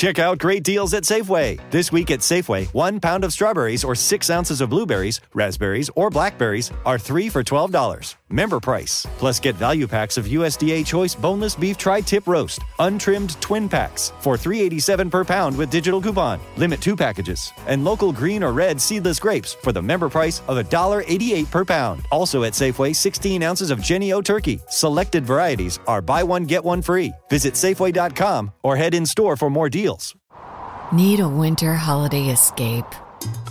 Check out great deals at Safeway. This week at Safeway, 1 pound of strawberries or 6 ounces of blueberries, raspberries, or blackberries are 3 for $12. Member price. Plus get value packs of USDA Choice Boneless Beef Tri-Tip Roast, untrimmed twin packs for $3.87 per pound with digital coupon. Limit 2 packages. And local green or red seedless grapes for the member price of $1.88 per pound. Also at Safeway, 16 ounces of Jenny O Turkey. Selected varieties are buy one, get one free. Visit Safeway.com or head in store for more deals. Need a winter holiday escape?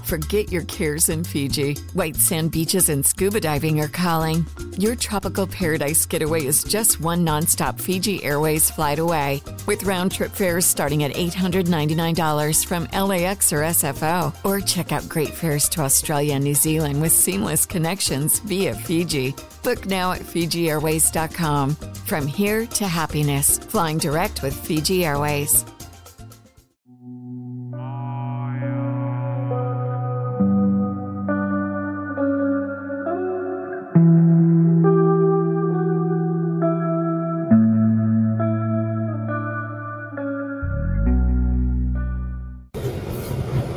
Forget your cares in Fiji. White sand beaches and scuba diving are calling. Your tropical paradise getaway is just one nonstop Fiji Airways flight away. With round-trip fares starting at $899 from LAX or SFO. Or check out great fares to Australia and New Zealand with seamless connections via Fiji. Book now at FijiAirways.com. From here to happiness, flying direct with Fiji Airways.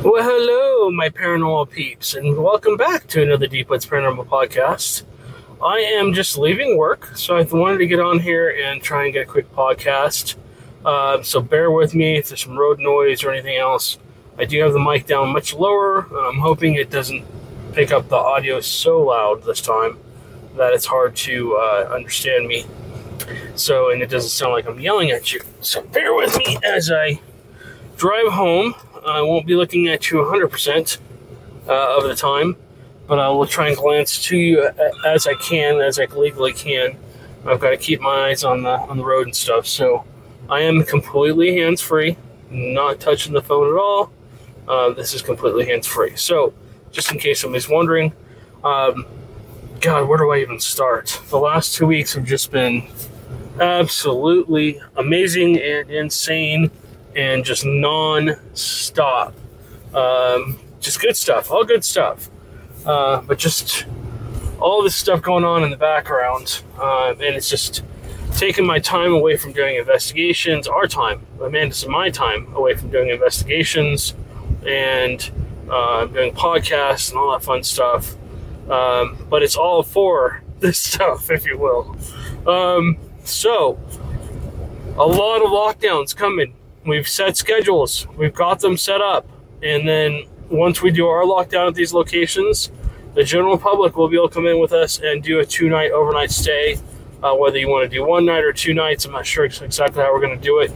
Well, hello, my paranormal peeps, and welcome back to another Deep Woods Paranormal Podcast. I am just leaving work, so I wanted to get on here and try and get a quick podcast. So bear with me if there's some road noise or anything else. I do have the mic down much lower. I'm hoping it doesn't pick up the audio so loud this time that it's hard to understand me. So, and it doesn't sound like I'm yelling at you. So bear with me as I drive home. I won't be looking at you 100% of the time, but I will try and glance to you as I can, as I legally can. I've got to keep my eyes on the road and stuff, so I am completely hands-free, not touching the phone at all. This is completely hands-free. So, just in case somebody's wondering, God, where do I even start? The last 2 weeks have just been absolutely amazing and insane. And just non-stop. Just good stuff. All good stuff. But just all this stuff going on in the background. And it's just taking my time away from doing investigations. Our time. Amanda's and my time away from doing investigations. And doing podcasts and all that fun stuff. But it's all for this stuff, if you will. So, a lot of lockdowns coming. We've set schedules. We've got them set up. And then once we do our lockdown at these locations, the general public will be able to come in with us and do a 2-night overnight stay. Whether you want to do 1 night or 2 nights, I'm not sure exactly how we're going to do it.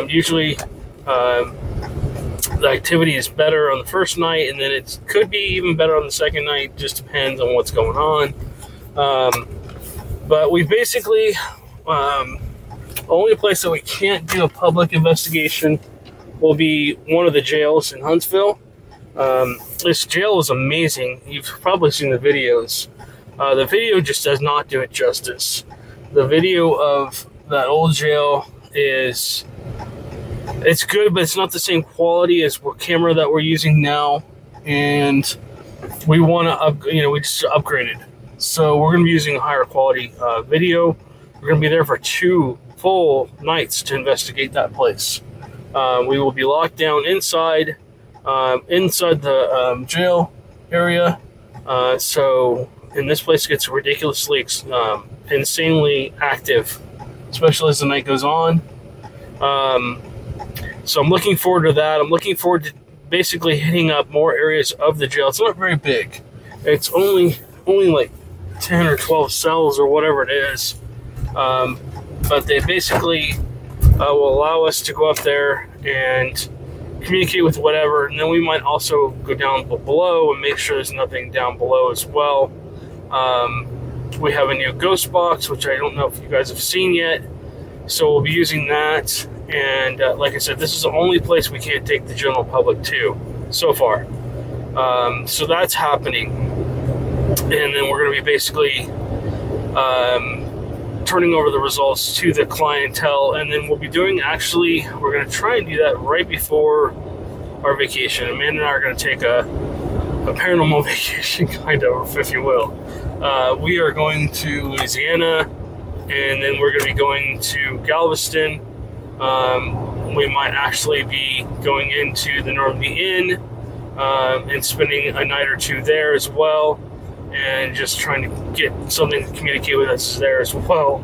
Usually, the activity is better on the first night, and then it could be even better on the second night. Just depends on what's going on. But we basically... only place that we can't do a public investigation will be one of the jails in Huntsville. This jail is amazing. You've probably seen the videos. The video just does not do it justice. The video of that old jail it's good, but it's not the same quality as the camera that we're using now. And we want to, we just upgraded. So we're going to be using a higher quality video. We're going to be there for 2 full nights to investigate that place. We will be locked down inside the jail area. And this place gets ridiculously, insanely active, especially as the night goes on. So I'm looking forward to that. I'm looking forward to basically hitting up more areas of the jail. It's not very big. It's only like 10 or 12 cells or whatever it is. But they basically will allow us to go up there and communicate with whatever, and then we might also go down below and make sure there's nothing down below as well. We have a new ghost box, which I don't know if you guys have seen yet, so we'll be using that. And like I said, this is the only place we can't take the general public to so far. So that's happening, and then we're going to be basically turning over the results to the clientele, and then we'll be doing, we're going to try and do that right before our vacation. Amanda and I are going to take a paranormal vacation, kind of, if you will. We are going to Louisiana, and then we're going to be going to Galveston, We might actually be going into the Normandy Inn and spending a night or two there as well, and just trying to get something to communicate with us there as well.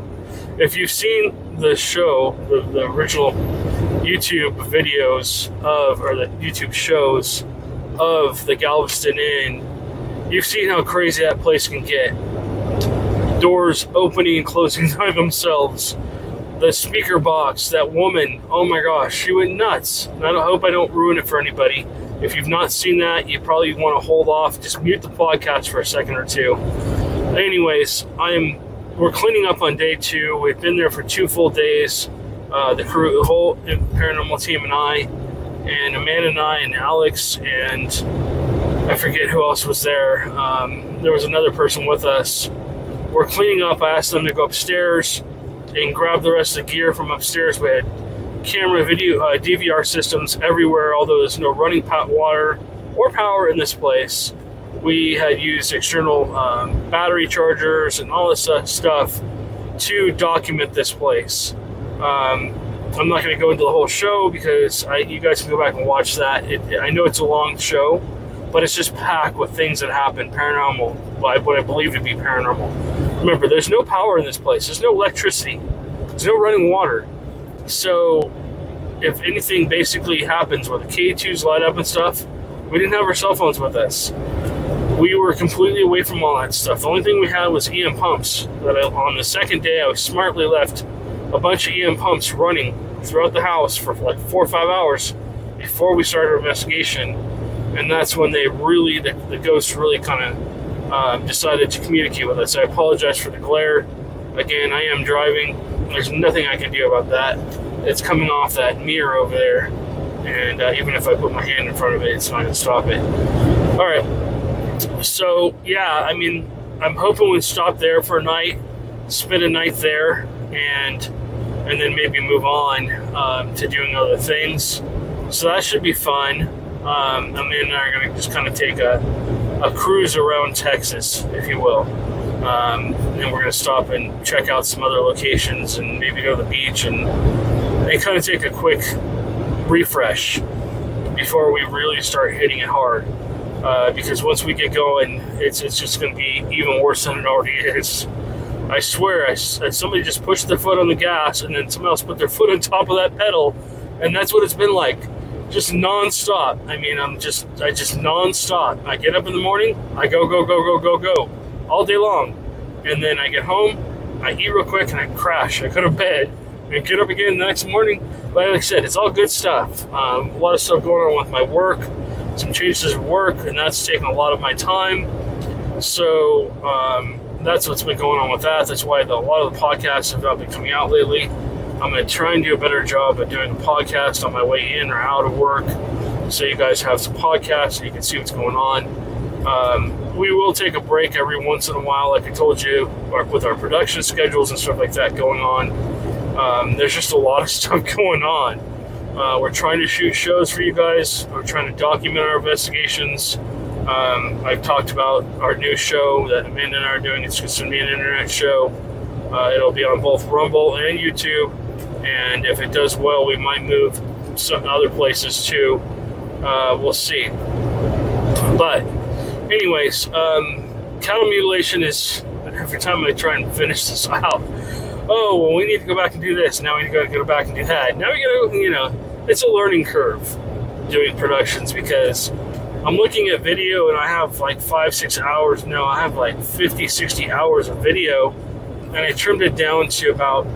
If you've seen the show, the original YouTube videos or the YouTube shows of the Galveston Inn, you've seen how crazy that place can get. Doors opening and closing by themselves. The speaker box, that woman, oh my gosh, she went nuts. And I hope I don't ruin it for anybody. If you've not seen that, you probably want to hold off. Just mute the podcast for a second or two. Anyways, we're cleaning up on day 2. We've been there for 2 full days. The crew, the whole paranormal team and I, and Amanda and I, and Alex, and I forget who else was there. There was another person with us. We're cleaning up. I asked them to go upstairs and grab the rest of the gear from upstairs. We had camera, video, DVR systems everywhere, although there's no running water or power in this place. We had used external battery chargers and all this stuff to document this place. I'm not going to go into the whole show because you guys can go back and watch that. I know it's a long show, but it's just packed with things that happen, paranormal, what I believe to be paranormal. Remember, there's no power in this place. There's no electricity. There's no running water. So if anything basically happens where the K2s light up and stuff, we didn't have our cell phones with us. We were completely away from all that stuff. The only thing we had was EM pumps. On the second day, I smartly left a bunch of EM pumps running throughout the house for like 4 or 5 hours before we started our investigation. And that's when they really, the ghosts really kind of decided to communicate with us. I apologize for the glare. Again, I am driving. There's nothing I can do about that. It's coming off that mirror over there. And even if I put my hand in front of it, it's not going to stop it. All right. So, yeah, I mean, I'm hoping we stop there for a night, spend a night there, and then maybe move on to doing other things. So that should be fun. Amanda and I are going to just kind of take a cruise around Texas, if you will. And we're going to stop and check out some other locations and maybe go to the beach and kind of take a quick refresh before we really start hitting it hard. Because once we get going, it's just going to be even worse than it already is. I swear, somebody just pushed their foot on the gas and then someone else put their foot on top of that pedal, and that's what it's been like. Just non-stop. I mean, I just non-stop. I get up in the morning, I go, all day long. And then I get home, I eat real quick, and I crash. I go to bed and get up again the next morning. But like I said, it's all good stuff. A lot of stuff going on with my work, some changes at work, and that's taking a lot of my time. So that's what's been going on with that. That's why a lot of the podcasts have not been coming out lately. I'm going to try and do a better job at doing a podcast on my way in or out of work, so you guys have some podcasts and you can see what's going on. We will take a break every once in a while, like I told you, with our production schedules and stuff like that going on. There's just a lot of stuff going on. We're trying to shoot shows for you guys. We're trying to document our investigations. I've talked about our new show that Amanda and I are doing. It's just going to be an internet show. It'll be on both Rumble and YouTube. And if it does well, we might move some other places too. We'll see. But anyways, cattle mutilation is, every time I try and finish this out, oh, well, we need to go back and do this. Now we need to go back and do that. Now we got to, it's a learning curve doing productions, because I'm looking at video and I have like 5-6 hours. No, I have like 50-60 hours of video, and I trimmed it down to about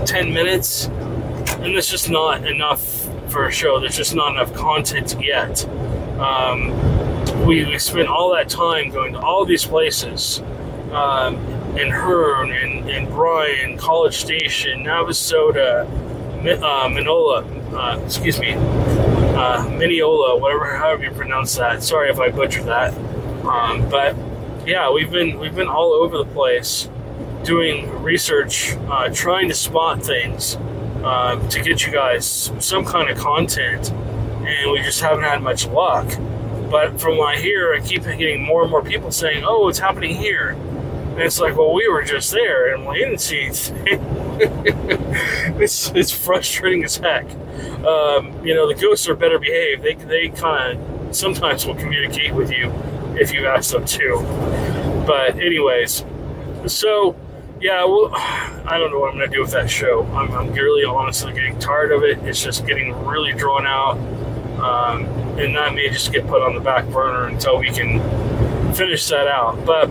10 minutes, and it's just not enough for a show. There's just not enough content yet. We spent all that time going to all these places, in Hearn, and Bryan, College Station, Navasota, Mineola, however you pronounce that. Sorry if I butchered that. But yeah, we've been all over the place doing research, trying to spot things to get you guys some kind of content, and we just haven't had much luck. But from what I hear, I keep getting more and more people saying, "Oh, it's happening here," and it's like, well, we were just there, and we didn't see anything. It's frustrating as heck. The ghosts are better behaved. They kind of sometimes will communicate with you if you ask them to. But anyways, so yeah, well, I don't know what I'm going to do with that show. I'm really honestly getting tired of it. It's just getting really drawn out. And that may just get put on the back burner until we can finish that out. But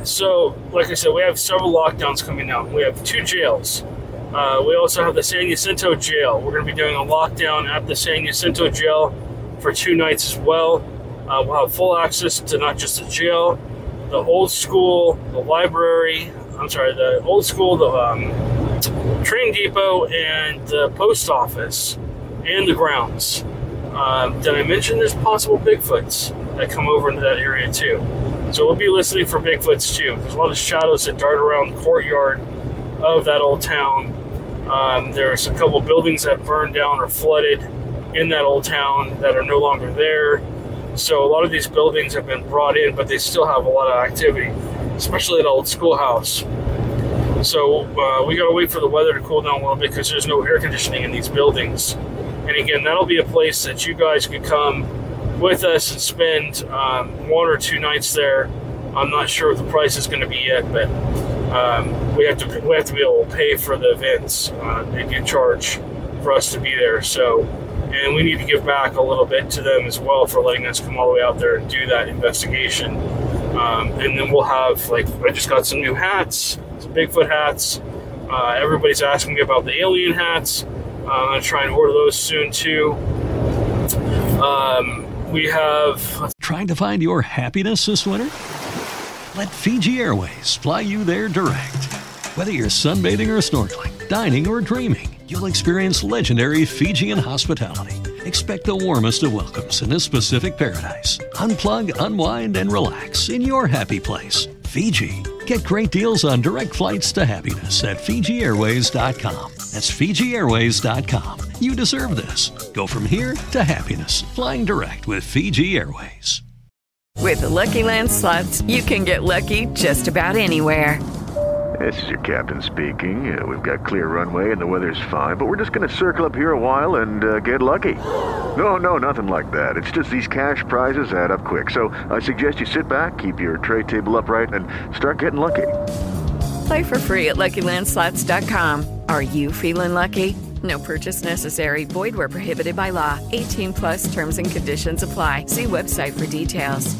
so like I said, we have several lockdowns coming out. We have 2 jails. We also have the San Jacinto jail. We're going to be doing a lockdown at the San Jacinto jail for 2 nights as well. We'll have full access to not just the jail, the old school, the library, the old school, the train depot, and the post office, and the grounds. Did I mention there's possible Bigfoots that come over into that area too? So we'll be listening for Bigfoots too. There's a lot of shadows that dart around the courtyard of that old town. There's a couple buildings that burned down or flooded in that old town that are no longer there. So a lot of these buildings have been brought in, but they still have a lot of activity, especially that old schoolhouse. So we got to wait for the weather to cool down a little bit because there's no air conditioning in these buildings. And again, that'll be a place that you guys could come with us and spend 1 or 2 nights there. I'm not sure what the price is going to be yet, but we have to be able to pay for the events. They do charge for us to be there. So, and we need to give back a little bit to them as well for letting us come all the way out there and do that investigation. And then we'll have, I just got some new hats, some Bigfoot hats. Everybody's asking me about the alien hats. I'm going to try and order those soon too. We have... Trying to find your happiness this winter? Let Fiji Airways fly you there direct. Whether you're sunbathing or snorkeling, dining or dreaming, you'll experience legendary Fijian hospitality. Expect the warmest of welcomes in this Pacific paradise. Unplug, unwind, and relax in your happy place. Fiji. Get great deals on direct flights to happiness at FijiAirways.com. That's FijiAirways.com. You deserve this. Go from here to happiness. Flying direct with Fiji Airways. With the Lucky Land Slots, you can get lucky just about anywhere. This is your captain speaking. We've got clear runway and the weather's fine, but we're just going to circle up here a while and get lucky. No, nothing like that. It's just these cash prizes add up quick. So I suggest you sit back, keep your tray table upright, and start getting lucky. Play for free at LuckyLandSlots.com. Are you feeling lucky? No purchase necessary. Void where prohibited by law. 18+ terms and conditions apply. See website for details.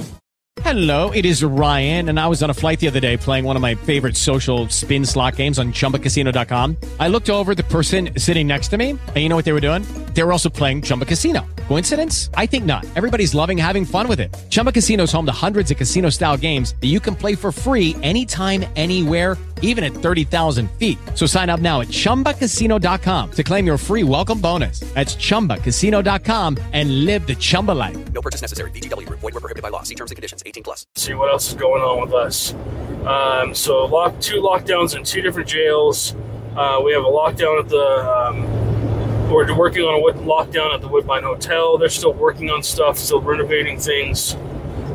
Hello, it is Ryan, and I was on a flight the other day playing one of my favorite social spin slot games on ChumbaCasino.com. I looked over at the person sitting next to me, and you know what they were doing? They were also playing Chumba Casino. Coincidence? I think not. Everybody's loving having fun with it. Chumba Casino is home to hundreds of casino-style games that you can play for free anytime, anywhere, even at 30,000 feet. So sign up now at ChumbaCasino.com to claim your free welcome bonus. That's ChumbaCasino.com and live the Chumba life. No purchase necessary. VGW. Void where prohibited by law. See terms and conditions. 18+. See what else is going on with us. So 2 lockdowns in 2 different jails. We have a lockdown at the... we're working on a lockdown at the Woodbine Hotel. They're still working on stuff, still renovating things.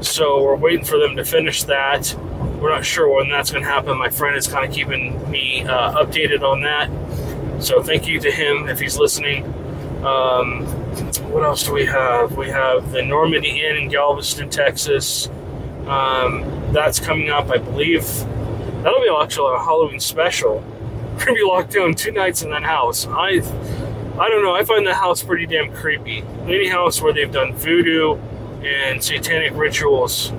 So we're waiting for them to finish that. We're not sure when that's going to happen. My friend is kind of keeping me updated on that. So thank you to him if he's listening. What else do we have? We have the Normandy Inn in Galveston, Texas. That's coming up, I believe. That'll be actually a Halloween special. We're going to be locked down 2 nights in that house. I don't know. I find that house pretty damn creepy. Any house where they've done voodoo and satanic rituals.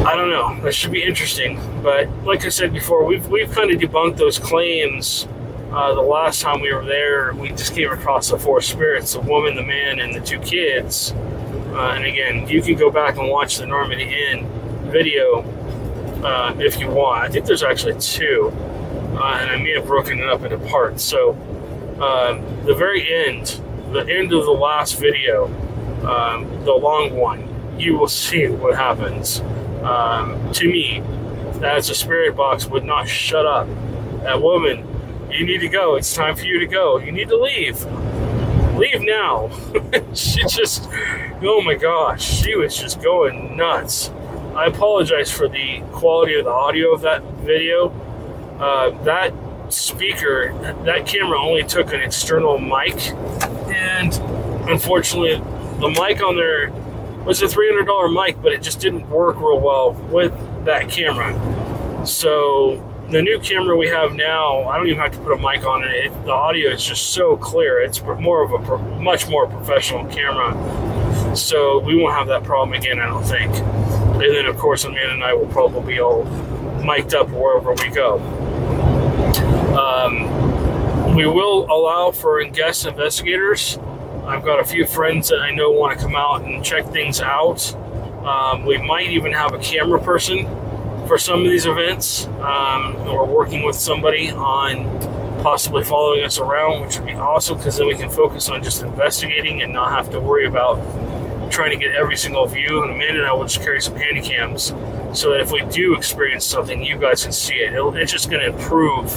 I don't know. That should be interesting. But like I said before, we've kind of debunked those claims. The last time we were there, we just came across the 4 spirits, the woman, the man, and the 2 kids. And again, you can go back and watch the Normandy Inn video if you want. I think there's actually 2. And I may have broken it up into parts. So the very end, the end of the last video, the long one, you will see what happens. To me, as a spirit box would not shut up. That woman, you need to go. It's time for you to go. You need to leave. Leave now. She just, oh my gosh, she was just going nuts. I apologize for the quality of the audio of that video. That speaker, that camera only took an external mic, and unfortunately the mic on there was a $300 mic, but it just didn't work real well with that camera. So the new camera we have now, I don't even have to put a mic on it. The audio is just so clear. It's more of a much more professional camera. So we won't have that problem again, I don't think. And then, of course, Amanda and I will probably be all mic'd up wherever we go. We will allow for guest investigators. I've got a few friends that I know want to come out and check things out. We might even have a camera person for some of these events. We're working with somebody on possibly following us around, which would be awesome, because then we can focus on just investigating and not have to worry about trying to get every single view. And Amanda and I will just carry some handy cams so that if we do experience something, you guys can see it. It's just going to improve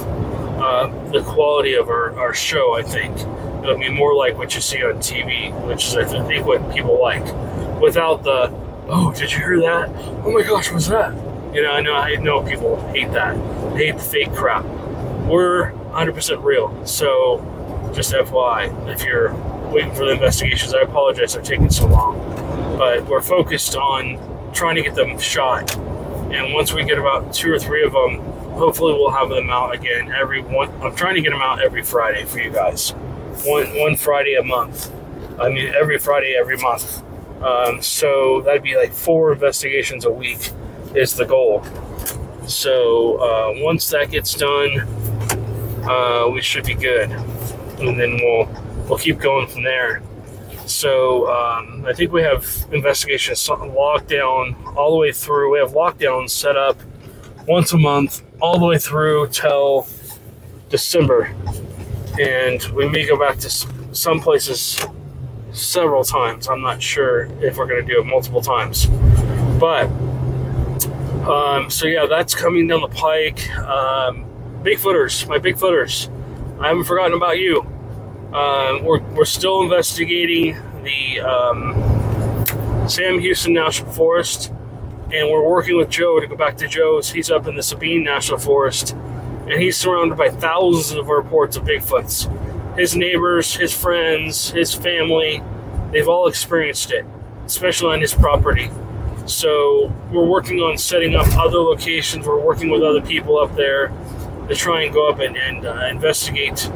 the quality of our show, I think. It'll be more like what you see on TV, which is, I think, what people like. Without the, oh, did you hear that? Oh my gosh, what's that? You know, I know people hate that. They hate the fake crap. We're 100% real. So, just FYI, if you're waiting for the investigations, I apologize for taking so long. But we're focused on trying to get them shot. And once we get about 2 or 3 of them, hopefully we'll have them out again every one. I'm trying to get them out every Friday for you guys. One Friday a month. I mean, every Friday, every month. So that'd be like 4 investigations a week is the goal. So once that gets done, we should be good. And then we'll keep going from there. So I think we have investigations locked down all the way through. We have lockdowns set up once a month all the way through till December. And we may go back to some places several times. I'm not sure if we're going to do it multiple times. But, so yeah, that's coming down the pike. Bigfooters, my Bigfooters. I haven't forgotten about you. We're still investigating the Sam Houston National Forest, and we're working with Joe to go back to Joe's. He's up in the Sabine National Forest, and he's surrounded by thousands of reports of Bigfoots. His neighbors, his friends, his family, they've all experienced it, especially on his property. So we're working on setting up other locations. We're working with other people up there to try and go up and investigate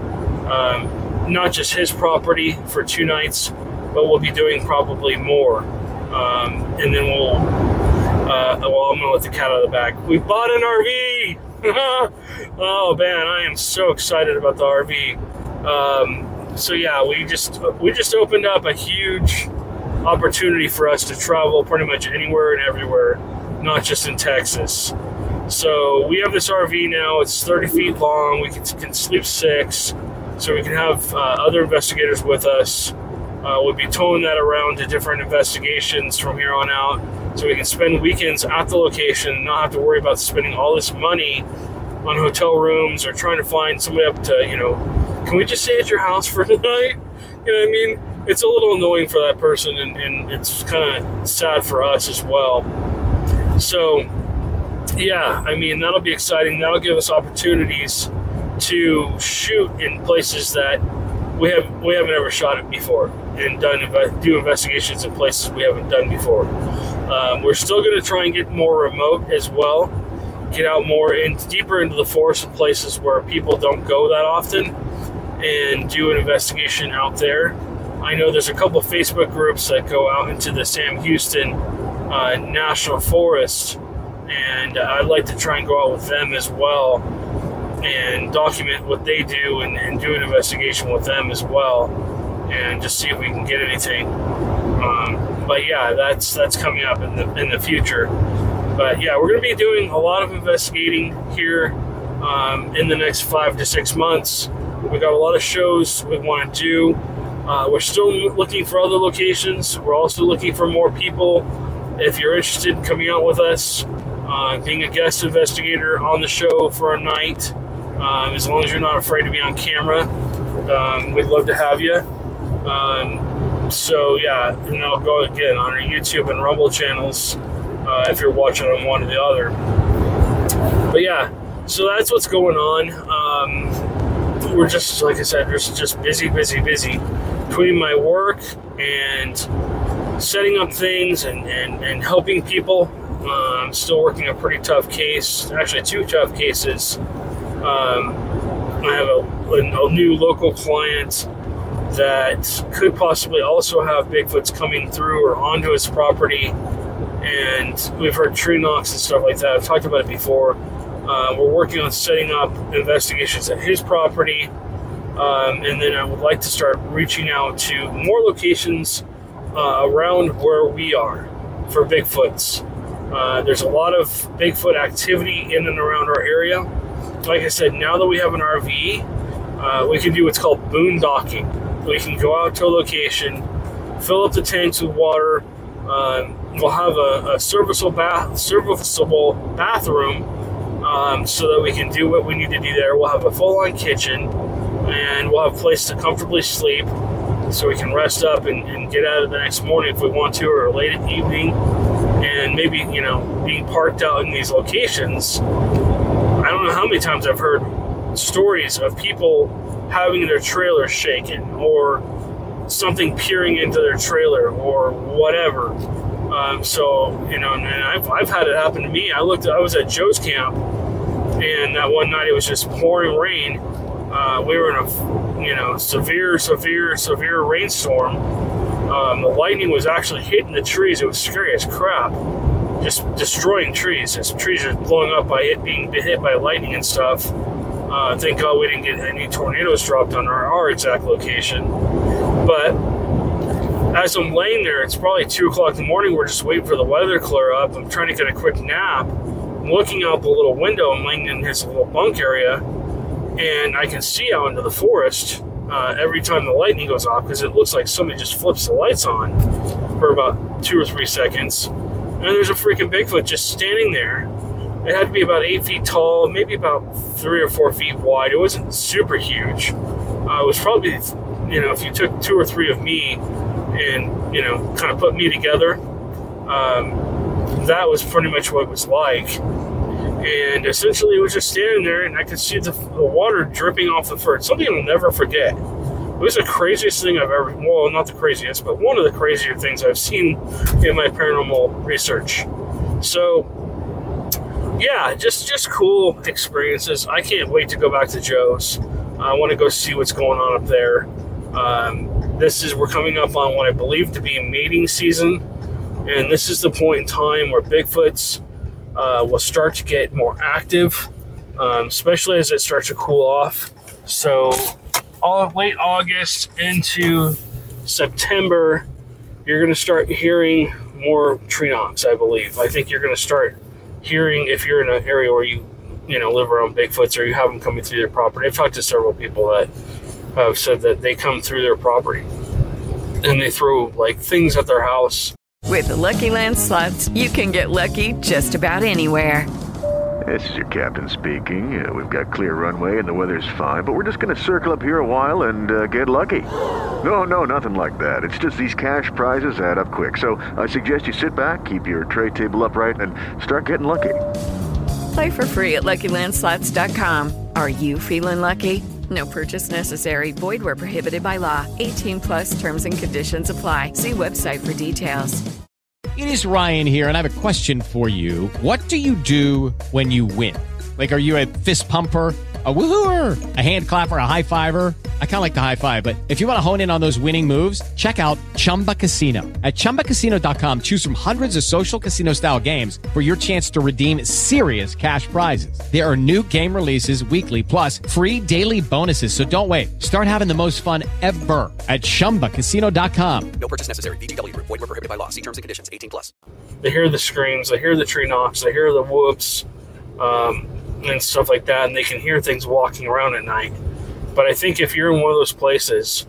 not just his property for 2 nights, but we'll be doing probably more. And then I'm going to let the cat out of the bag. We bought an RV! Oh man, I am so excited about the RV. So yeah, we just opened up a huge opportunity for us to travel pretty much anywhere and everywhere, not just in Texas. So we have this RV now. It's 30 feet long. We can sleep 6, so we can have other investigators with us. We'll be towing that around to different investigations from here on out, so we can spend weekends at the location and not have to worry about spending all this money on hotel rooms or trying to find somebody up to, can we just stay at your house for the night? You know what I mean? It's a little annoying for that person, and it's kind of sad for us as well. So, yeah, I mean, that'll be exciting. That'll give us opportunities to shoot in places that we haven't ever shot it before, and do investigations in places we haven't done before. We're still going to try and get more remote as well, get out more deeper into the forest and places where people don't go that often, and do an investigation out there. I know there's a couple Facebook groups that go out into the Sam Houston National Forest, and I'd like to try and go out with them as well and document what they do and do an investigation with them as well, and just see if we can get anything. But yeah, that's coming up in the future. But yeah, we're going to be doing a lot of investigating here in the next 5 to 6 months. We got a lot of shows we want to do. We're still looking for other locations. We're also looking for more people. If you're interested in coming out with us, being a guest investigator on the show for a night, as long as you're not afraid to be on camera, we'd love to have you. So yeah, and I'll go again on our YouTube and Rumble channels. if you're watching on one or the other. But yeah, so that's what's going on. We're just, like I said, just busy between my work and setting up things and helping people. I'm still working a pretty tough case, actually 2 tough cases. I have a new local client that could possibly also have Bigfoots coming through or onto his property, and we've heard tree knocks and stuff like that. I've talked about it before. We're working on setting up investigations at his property, and then I would like to start reaching out to more locations around where we are for Bigfoots. There's a lot of Bigfoot activity in and around our area. Like I said, now that we have an RV, we can do what's called boondocking. We can go out to a location, fill up the tanks with water. We'll have a serviceable bathroom so that we can do what we need to do there. We'll have a full-on kitchen, and we'll have a place to comfortably sleep so we can rest up and get out of the next morning if we want to, or late at evening. And maybe, being parked out in these locations, I don't know how many times I've heard stories of people having their trailer shaken or something peering into their trailer or whatever. And I've had it happen to me. I was at Joe's camp, and that one night it was just pouring rain. We were in a severe rainstorm. The lightning was actually hitting the trees. It was scary as crap. Just destroying trees. Just trees are blowing up by it being hit by lightning and stuff. Thank God we didn't get any tornadoes dropped on our exact location. But as I'm laying there, it's probably 2 o'clock in the morning. We're just waiting for the weather to clear up. I'm trying to get a quick nap. I'm looking out the little window. I'm laying in his little bunk area, and I can see out into the forest every time the lightning goes off, because it looks like somebody just flips the lights on for about 2 or 3 seconds. And there's a freaking Bigfoot just standing there. It had to be about 8 feet tall, maybe about 3 or 4 feet wide. It wasn't super huge. It was probably, if you took 2 or 3 of me and, kind of put me together, that was pretty much what it was like. And essentially it was just standing there, and I could see the water dripping off the fur. It's something I'll never forget. It was the craziest thing I've ever, well, not the craziest, but one of the crazier things I've seen in my paranormal research. So, yeah, just cool experiences. I can't wait to go back to Joe's. I want to go see what's going on up there. We're coming up on what I believe to be mating season, and this is the point in time where Bigfoots will start to get more active, especially as it starts to cool off. So late August into September, you're going to start hearing more tree knocks, I believe. I think you're going to start hearing, if you're in an area where you live around Bigfoots or you have them coming through their property. I've talked to several people that have said that they come through their property and they throw things at their house. With the Lucky Land Slots, you can get lucky just about anywhere. This is your captain speaking. We've got clear runway and the weather's fine, but we're just going to circle up here a while and get lucky. No, nothing like that. It's just these cash prizes add up quick. So I suggest you sit back, keep your tray table upright, and start getting lucky. Play for free at LuckyLandSlots.com. Are you feeling lucky? No purchase necessary. Void where prohibited by law. 18+ terms and conditions apply. See website for details. It is Ryan here, and I have a question for you. What do you do when you win? Are you a fist pumper, a woohooer, a hand clapper, a high fiver? I kind of like the high five, but if you want to hone in on those winning moves, check out Chumba Casino. At ChumbaCasino.com, choose from hundreds of social casino-style games for your chance to redeem serious cash prizes. There are new game releases weekly, plus free daily bonuses. So don't wait. Start having the most fun ever at ChumbaCasino.com. No purchase necessary. VGW. Void where prohibited by law. See terms and conditions. 18+. They hear the screams, they hear the tree knocks, they hear the whoops, and stuff like that, and they can hear things walking around at night. But I think if you're in one of those places,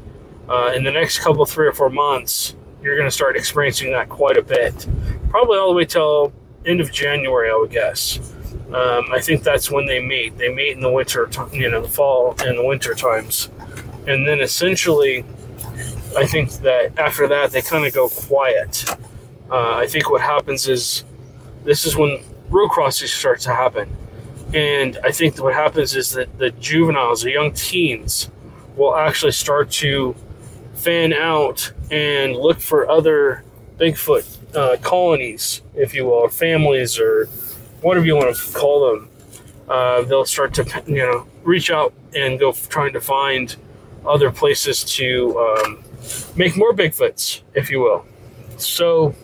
in the next 3 or 4 months, you're going to start experiencing that quite a bit. Probably all the way till end of January, I would guess. I think that's when they mate. They mate in the winter, the fall and the winter times. And then essentially, I think that after that, they kind of go quiet. I think what happens is this is when road crossings start to happen. And I think that what happens is that the juveniles, the young teens, will actually start to fan out and look for other Bigfoot colonies, if you will, or families, or whatever you want to call them. They'll start to, reach out and go trying to find other places to make more Bigfoots, if you will. So,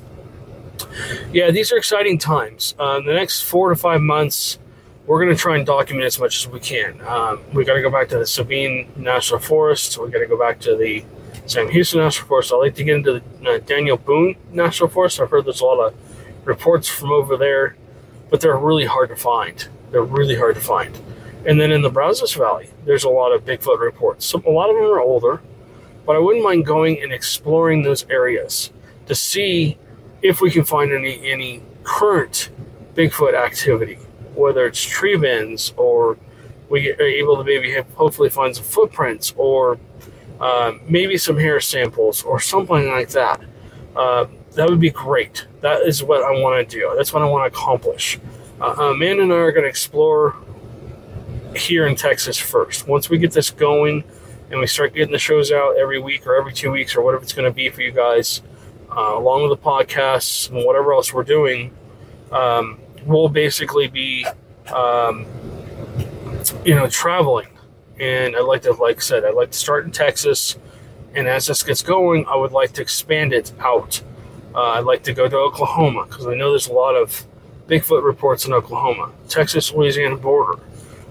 yeah, these are exciting times. The next 4 to 5 months, we're going to try and document as much as we can. We got to go back to the Sabine National Forest. We got to go back to the Sam Houston National Forest. I like to get into the Daniel Boone National Forest. I've heard there's a lot of reports from over there, but they're really hard to find. And then in the Brazos Valley, there's a lot of Bigfoot reports. A lot of them are older, but I wouldn't mind going and exploring those areas to see if we can find any current Bigfoot activity, whether it's tree bends, or we are able to maybe hopefully find some footprints, or maybe some hair samples or something like that. That would be great. That is what I want to do. That's what I want to accomplish. Amanda and I are going to explore here in Texas first. Once we get this going and we start getting the shows out every week or every 2 weeks or whatever it's going to be for you guys, along with the podcasts and whatever else we're doing, we'll basically be, traveling. And I'd like to start in Texas. And as this gets going, I would like to expand it out. I'd like to go to Oklahoma, because I know there's a lot of Bigfoot reports in Oklahoma, Texas, Louisiana border.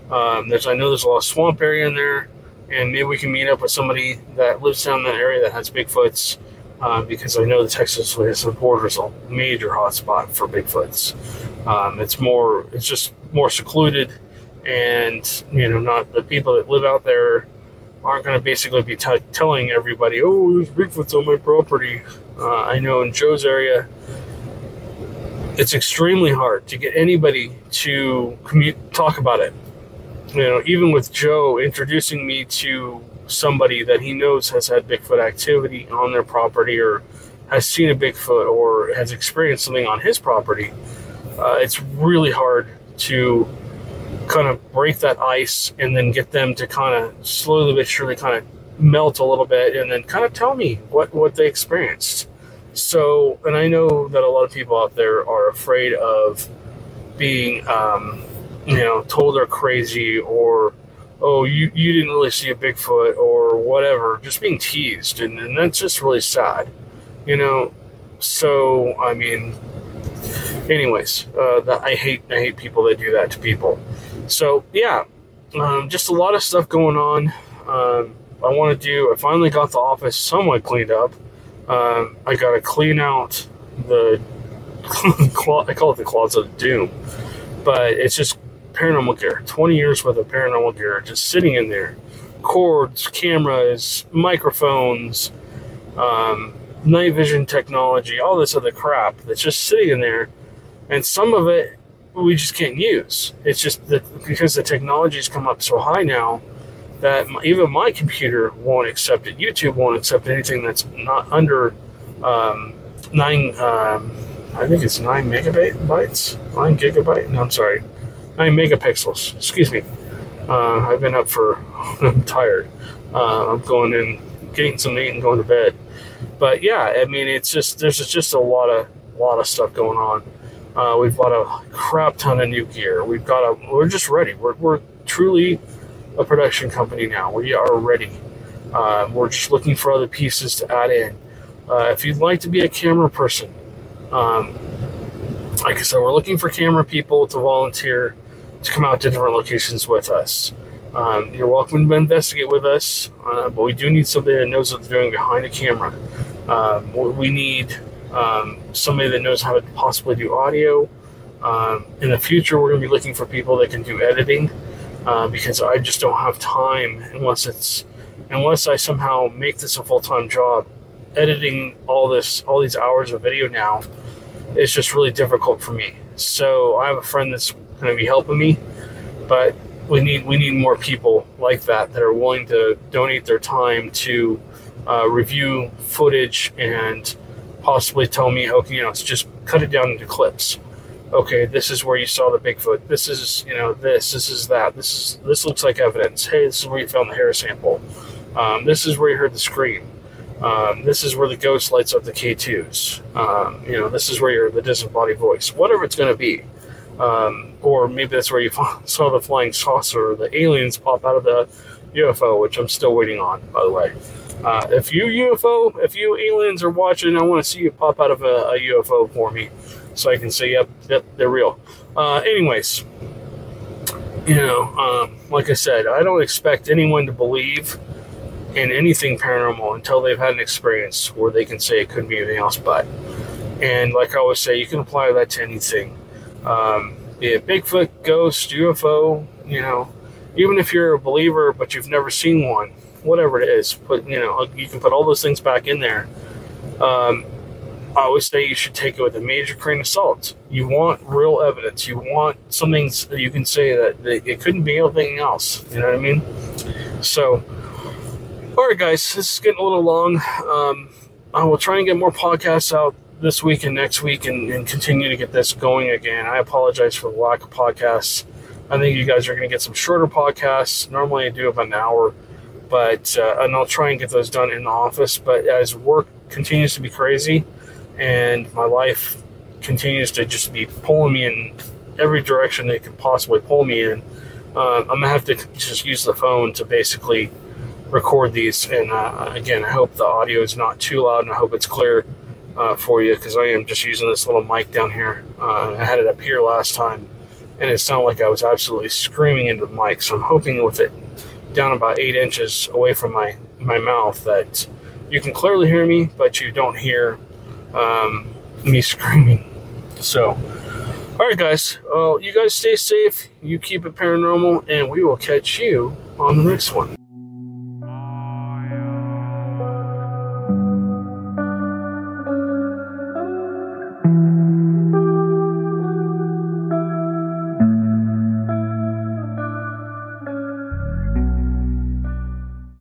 I know there's a lot of swamp area in there, and maybe we can meet up with somebody that lives down in that area that has Bigfoots, because I know the Texas-Louisiana border is a major hotspot for Bigfoots. It's just more secluded, and not the people that live out there aren't going to basically be telling everybody, oh, there's Bigfoots on my property. I know in Joe's area, it's extremely hard to get anybody to talk about it. Even with Joe introducing me to somebody that he knows has had Bigfoot activity on their property, or has seen a Bigfoot, or has experienced something on his property, it's really hard to kind of break that ice and then get them to kind of slowly but surely kind of melt a little bit and then kind of tell me what they experienced. So, and I know that a lot of people out there are afraid of being, told they're crazy, or, oh, you didn't really see a Bigfoot, or whatever, just being teased. And that's just really sad, So, I mean, anyways, I hate people that do that to people. So, yeah, just a lot of stuff going on. I finally got the office somewhat cleaned up. I got to clean out I call it the Closet of Doom, but it's just paranormal gear, 20 years worth of paranormal gear just sitting in there. Cords, cameras, microphones, night vision technology, all this other crap that's just sitting in there. And some of it we just can't use. It's just that because the technology's come up so high now that even my computer won't accept it. YouTube won't accept anything that's not under 9 megapixels. Excuse me. I've been up I'm tired. I'm going in, getting some meat and going to bed. But yeah, I mean, there's just a lot of stuff going on. We've bought a crap ton of new gear. We're just ready. We're truly a production company now. We are ready. We're just looking for other pieces to add in. If you'd like to be a camera person, like I said, we're looking for camera people to volunteer to come out to different locations with us. You're welcome to investigate with us, but we do need somebody that knows what they're doing behind a camera. We need somebody that knows how to possibly do audio. In the future, we're going to be looking for people that can do editing, because I just don't have time unless I somehow make this a full-time job. Editing all these hours of video now is just really difficult for me. So I have a friend that's going to be helping me, but we need more people like that are willing to donate their time to review footage and possibly tell me, okay, just cut it down into clips. okay, this is where you saw the Bigfoot. This is, this is that. This looks like evidence. Hey, this is where you found the hair sample. This is where you heard the scream. This is where the ghost lights up the K2s. This is where you heard the disembodied voice. Whatever it's going to be. Or maybe that's where you saw the flying saucer or the aliens pop out of the UFO, which I'm still waiting on, by the way. If you aliens are watching, I want to see you pop out of a UFO for me so I can say, yep, they're real. Anyways, like I said, I don't expect anyone to believe in anything paranormal until they've had an experience where they can say it couldn't be anything else but. And like I always say, you can apply that to anything. Be it Bigfoot, ghost, UFO, even if you're a believer but you've never seen one, whatever it is, you can put all those things back in there. I always say you should take it with a major grain of salt. You want real evidence. You want something that you can say that it couldn't be anything else. You know what I mean? So, all right, guys, this is getting a little long. I will try and get more podcasts out this week and next week and continue to get this going again. I apologize for the lack of podcasts. I think you guys are going to get some shorter podcasts. Normally I do about an hour, but and I'll try and get those done in the office. But as work continues to be crazy and my life continues to just be pulling me in every direction they could possibly pull me in, I'm going to have to just use the phone to basically record these. And again, I hope the audio is not too loud, and I hope it's clear for you, because I am just using this little mic down here. I had it up here last time, and it sounded like I was absolutely screaming into the mic. So I'm hoping with it down about 8 inches away from my mouth that you can clearly hear me, but you don't hear me screaming. So, all right, guys. Well, you guys stay safe. You keep it paranormal, and we will catch you on the next one.